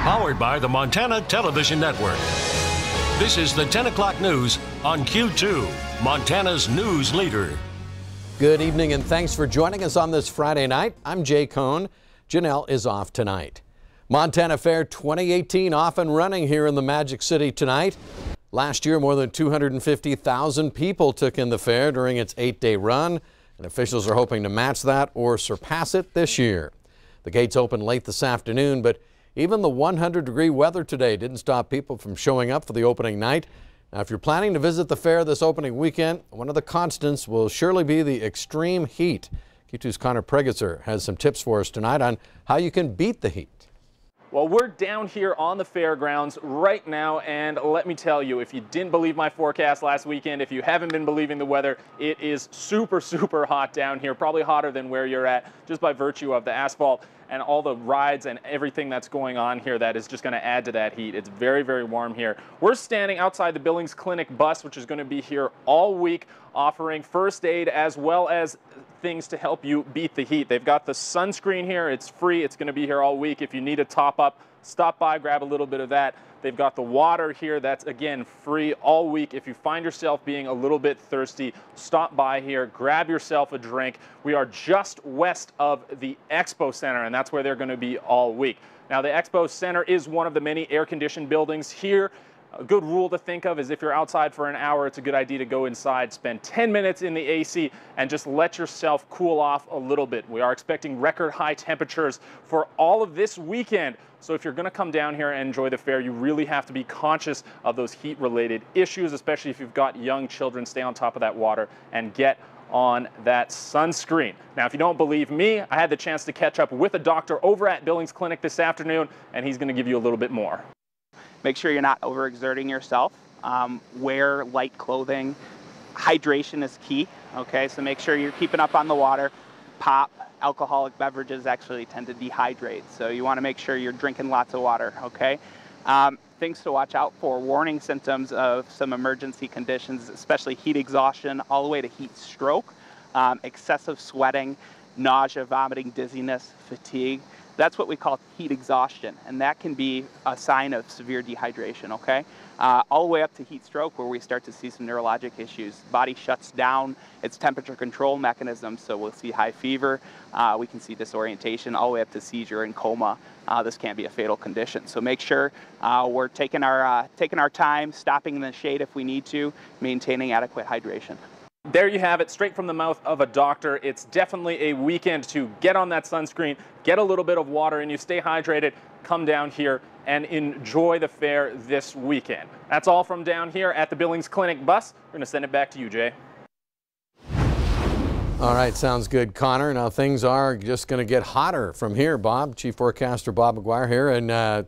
Powered by the Montana Television Network. This is the 10 o'clock news on Q2, Montana's news leader. Good evening and thanks for joining us on this Friday night. I'm Jay Kohn. Janelle is off tonight. Montana Fair 2018 off and running here in the Magic City tonight. Last year, more than 250,000 people took in the fair during its 8-day run, and officials are hoping to match that or surpass it this year. The gates open late this afternoon, but even the 100-degree weather today didn't stop people from showing up for the opening night. Now, if you're planning to visit the fair this opening weekend, one of the constants will surely be the extreme heat. Q2's Connor Pregetzer has some tips for us tonight on how you can beat the heat. Well, we're down here on the fairgrounds right now, and let me tell you, if you didn't believe my forecast last weekend, if you haven't been believing the weather, it is super, super hot down here, probably hotter than where you're at, just by virtue of the asphalt and all the rides and everything that's going on here that is just going to add to that heat. It's very, very warm here. We're standing outside the Billings Clinic bus, which is going to be here all week, offering first aid as well as things to help you beat the heat. They've got the sunscreen here. It's free. It's going to be here all week. If you need a top up, stop by, grab a little bit of that. They've got the water here. That's, again, free all week. If you find yourself being a little bit thirsty, stop by here, grab yourself a drink. We are just west of the Expo Center, and that's where they're going to be all week. Now, the Expo Center is one of the many air-conditioned buildings here. A good rule to think of is if you're outside for an hour, it's a good idea to go inside, spend 10 minutes in the AC, and just let yourself cool off a little bit. We are expecting record high temperatures for all of this weekend. So if you're going to come down here and enjoy the fair, you really have to be conscious of those heat-related issues, especially if you've got young children. Stay on top of that water and get on that sunscreen. Now, if you don't believe me, I had the chance to catch up with a doctor over at Billings Clinic this afternoon, and he's going to give you a little bit more. Make sure you're not overexerting yourself. Wear light clothing. Hydration is key, okay? So make sure you're keeping up on the water. Pop, alcoholic beverages actually tend to dehydrate, so you want to make sure you're drinking lots of water, okay? Things to watch out for, warning symptoms of some emergency conditions, especially heat exhaustion, all the way to heat stroke, excessive sweating, nausea, vomiting, dizziness, fatigue. That's what we call heat exhaustion, and that can be a sign of severe dehydration, okay? All the way up to heat stroke, where we start to see some neurologic issues. Body shuts down its temperature control mechanism, so we'll see high fever, we can see disorientation, all the way up to seizure and coma. This can be a fatal condition. So make sure we're taking our time, stopping in the shade if we need to, maintaining adequate hydration. There you have it, straight from the mouth of a doctor. It's definitely a weekend to get on that sunscreen, get a little bit of water in you, stay hydrated, come down here and enjoy the fair this weekend. That's all from down here at the Billings Clinic bus. We're going to send it back to you, Jay. All right, sounds good, Connor. Now things are just going to get hotter from here, Bob. Chief Forecaster Bob McGuire here, and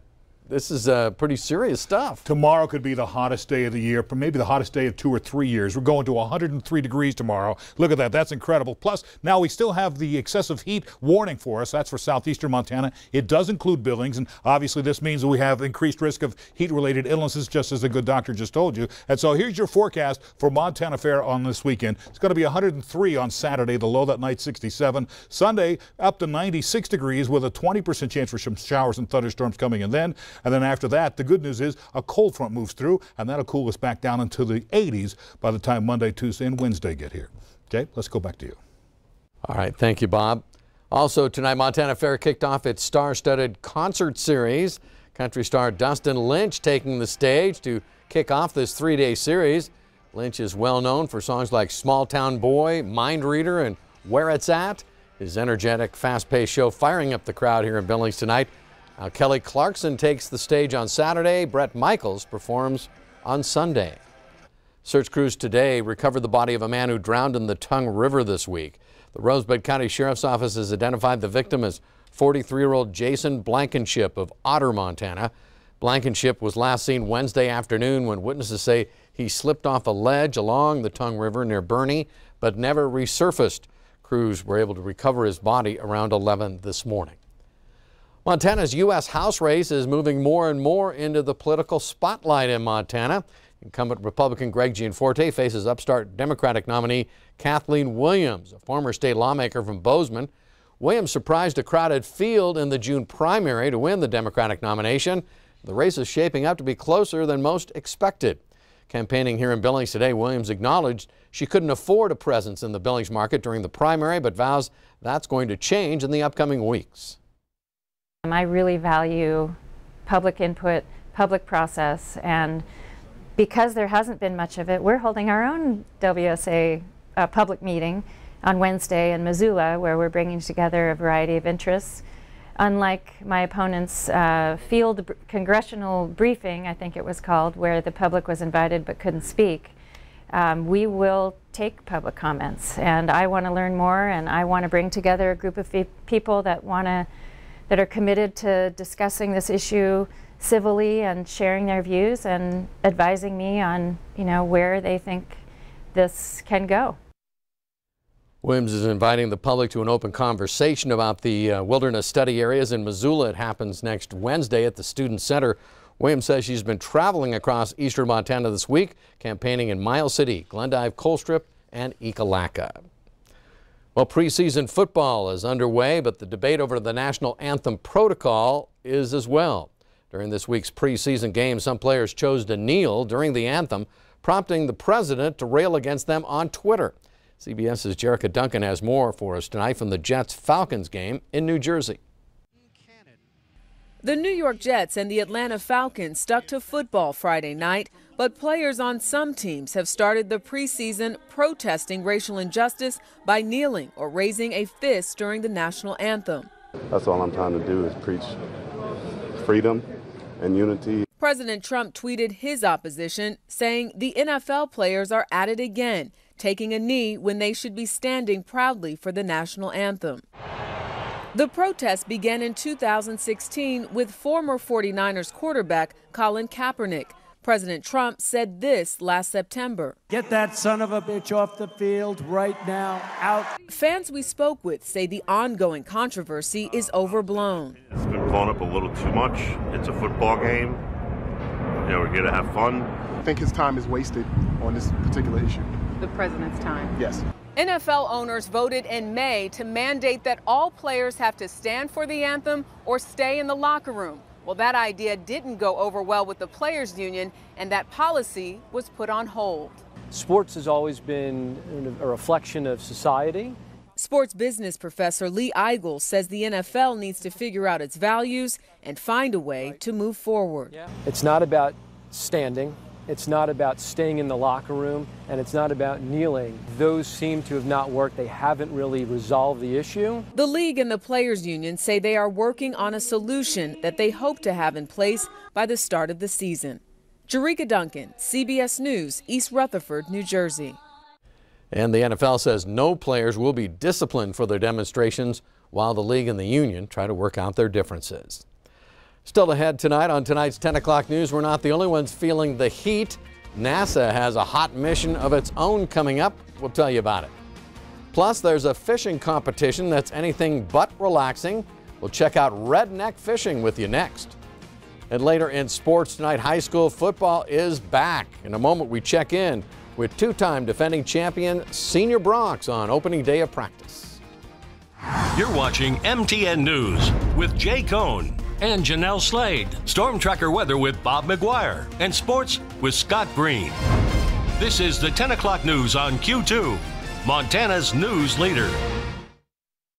this is pretty serious stuff. Tomorrow could be the hottest day of the year, maybe the hottest day of 2 or 3 years. We're going to 103 degrees tomorrow. Look at that. That's incredible. Plus, now we still have the excessive heat warning for us. That's for southeastern Montana. It does include Billings, and obviously this means that we have increased risk of heat-related illnesses, just as the good doctor just told you. And so here's your forecast for Montana Fair on this weekend. It's going to be 103 on Saturday, the low that night 67. Sunday up to 96 degrees with a 20% chance for some showers and thunderstorms coming in then. And then after that, the good news is a cold front moves through, and that'll cool us back down into the 80s by the time Monday, Tuesday, and Wednesday get here. Okay, let's go back to you. All right, thank you, Bob. Also tonight, Montana Fair kicked off its star-studded concert series. Country star Dustin Lynch taking the stage to kick off this 3-day series. Lynch is well known for songs like Small Town Boy, Mind Reader, and Where It's At. His energetic, fast-paced show firing up the crowd here in Billings tonight. Now, Kelly Clarkson takes the stage on Saturday. Brett Michaels performs on Sunday. Search crews today recovered the body of a man who drowned in the Tongue River this week. The Rosebud County Sheriff's Office has identified the victim as 43-year-old Jason Blankenship of Otter, Montana. Blankenship was last seen Wednesday afternoon when witnesses say he slipped off a ledge along the Tongue River near Bernie, but never resurfaced. Crews were able to recover his body around 11 this morning. Montana's U.S. House race is moving more and more into the political spotlight in Montana. Incumbent Republican Greg Gianforte faces upstart Democratic nominee Kathleen Williams, a former state lawmaker from Bozeman. Williams surprised a crowded field in the June primary to win the Democratic nomination. The race is shaping up to be closer than most expected. Campaigning here in Billings today, Williams acknowledged she couldn't afford a presence in the Billings market during the primary, but vows that's going to change in the upcoming weeks. I really value public input, public process, and because there hasn't been much of it, we're holding our own WSA public meeting on Wednesday in Missoula, where we're bringing together a variety of interests. Unlike my opponent's field congressional briefing, I think it was called, where the public was invited but couldn't speak, we will take public comments. And I want to learn more, and I want to bring together a group of people that are committed to discussing this issue civilly and sharing their views and advising me on, where they think this can go. Williams is inviting the public to an open conversation about the wilderness study areas in Missoula. It happens next Wednesday at the Student Center. Williams says she's been traveling across eastern Montana this week, campaigning in Miles City, Glendive, Colstrip, and Ekalaka. Well, preseason football is underway, but the debate over the national anthem protocol is as well. During this week's preseason game, some players chose to kneel during the anthem, prompting the president to rail against them on Twitter. CBS's Jerica Duncan has more for us tonight from the Jets-Falcons game in New Jersey. The New York Jets and the Atlanta Falcons stuck to football Friday night, but players on some teams have started the preseason protesting racial injustice by kneeling or raising a fist during the national anthem. That's all I'm trying to do is preach freedom and unity. President Trump tweeted his opposition, saying the NFL players are at it again, taking a knee when they should be standing proudly for the national anthem. The protest began in 2016 with former 49ers quarterback Colin Kaepernick. President Trump said this last September. Get that son of a bitch off the field right now, out. Fans we spoke with say the ongoing controversy is overblown. It's been blown up a little too much. It's a football game. We're here to have fun. I think his time is wasted on this particular issue. The president's time? Yes. NFL owners voted in May to mandate that all players have to stand for the anthem or stay in the locker room. Well, that idea didn't go over well with the players' union, and that policy was put on hold. Sports has always been a reflection of society. Sports business professor Lee Eigel says the NFL needs to figure out its values and find a way to move forward. It's not about standing. It's not about staying in the locker room, and it's not about kneeling. Those seem to have not worked. They haven't really resolved the issue. The league and the players' union say they are working on a solution that they hope to have in place by the start of the season. Jerica Duncan, CBS News, East Rutherford, New Jersey. And the NFL says no players will be disciplined for their demonstrations while the league and the union try to work out their differences. Still ahead tonight on tonight's 10 o'clock news, we're not the only ones feeling the heat. NASA has a hot mission of its own coming up. We'll tell you about it. Plus, there's a fishing competition that's anything but relaxing. We'll check out redneck fishing with you next. And later in sports tonight, high school football is back. In a moment, we check in with two-time defending champion Senior Bronx on opening day of practice. You're watching MTN News with Jay Kohn and Janelle Slade. Storm Tracker weather with Bob McGuire. And sports with Scott Green. This is the 10 o'clock news on Q2, Montana's news leader.